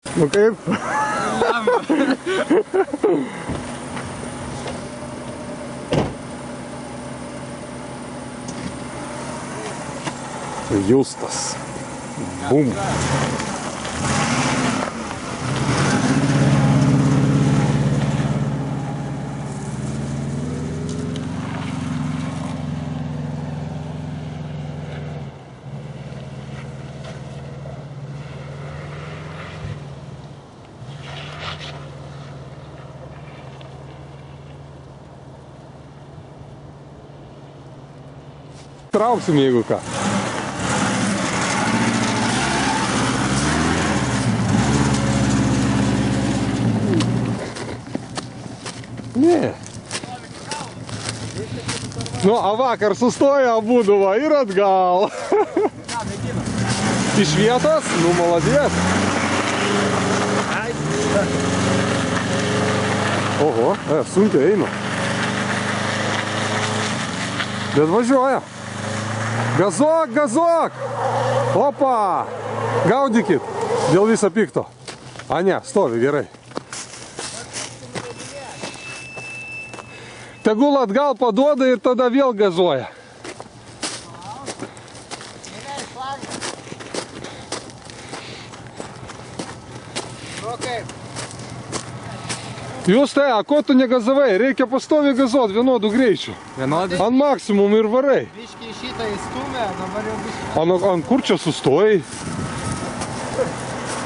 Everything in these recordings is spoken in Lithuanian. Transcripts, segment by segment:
Nu kaip? Justas. Bum. Trauksim, jeigu ką. Ne. Nu, a vakar sustoja abudu va ir atgal. Iš vietos? Nu, maladės. Oho, sunkiai eina. Bet važiuoja. Gazok, gazok! Opa! Gaudykit! Dėl viso pikto. A ne, stovi gerai. Tegul atgal paduoda ir tada vėl gazuoja. Jūs tai, a ko tu negazavai? Reikia pastoviai gazuoti vienodų greičių. Vienodų? Ant maksimum ir varai. Biškiai šitą įstumė, dabar jau biškiai. Ant kur čia sustojai?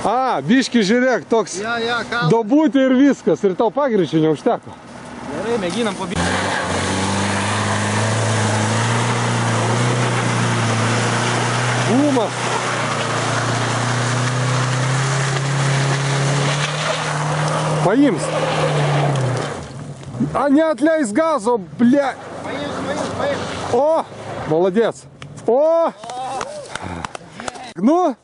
A, biški žiūrėk, toks dobūti ir viskas. Ir tau pagreičio neužteko. Gerai, mėginam po biškiai. Bumas. Paims. A neatleis gazo, ble. Paims. O, молодец. O. Nu.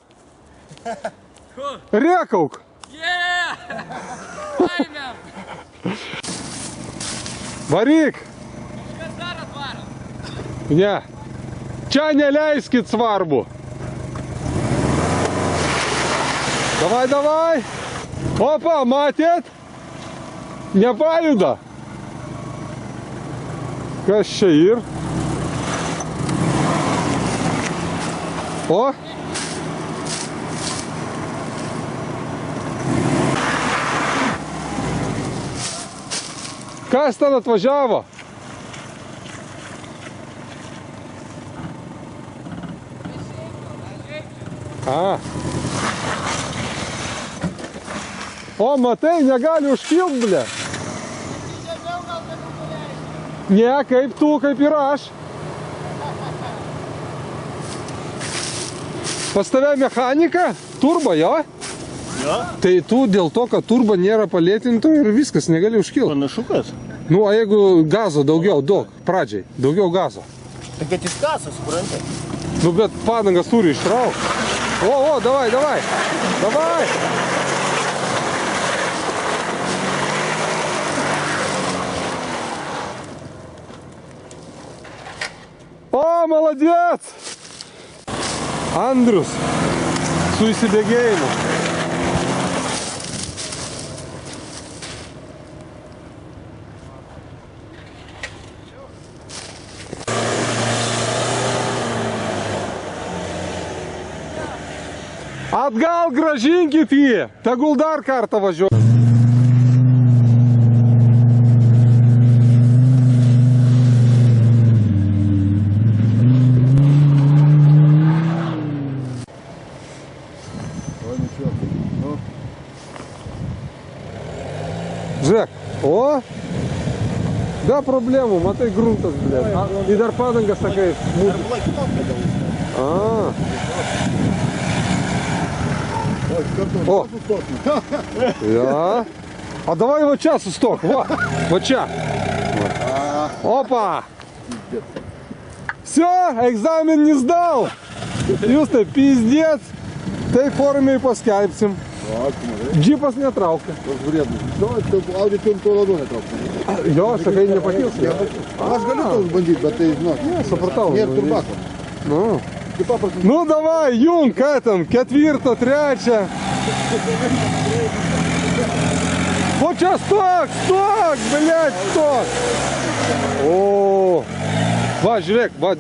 Rėkauk. Varyk. Kas dar atvaro? Ne. Čia neleiskit svarbu. Davai, davai. Opa, matėt? Nepajuda. Kas čia ir? O? Kas ten atvažiavo? A. O, matai, negali užkilt, ble. Ne, kaip tu, kaip ir aš. Pas tave mechanika? Turbo, jo? Jo. Tai tu dėl to, kad turbo nėra palėtinto ir viskas, negali užkilt. Panašu, kas? Nu, a jeigu gazo daugiau, daug, pradžiai, daugiau gazo. Tai kad jis kasas, suprantate? Nu, bet padangas turi ištraukti. O, davai, davai. Davai. O, молодец! Andrius su įsibėgėjimu. Atgal gražinkit jį, tegul dar kartą važiuoja. Žiūrėk, o, be problemų, matai gruntas, blėt. Ir dar padangas sakai. A. O, ja. A давай va čia sustok, va čia. Опа. Все, экзамен не сдал. Jūs tai pizdец. Tai formiai paskelbsim. Džipas netraukia. Jo, sakai, nepakils. Aš galiu toks bandyti, bet tai, žinok, supratau. Nėra turbako. Nu, davai, jung, ką ten, ketvirtą, trečią. Вот сейчас сток, блядь, сток. О, va, žiūrėk, va,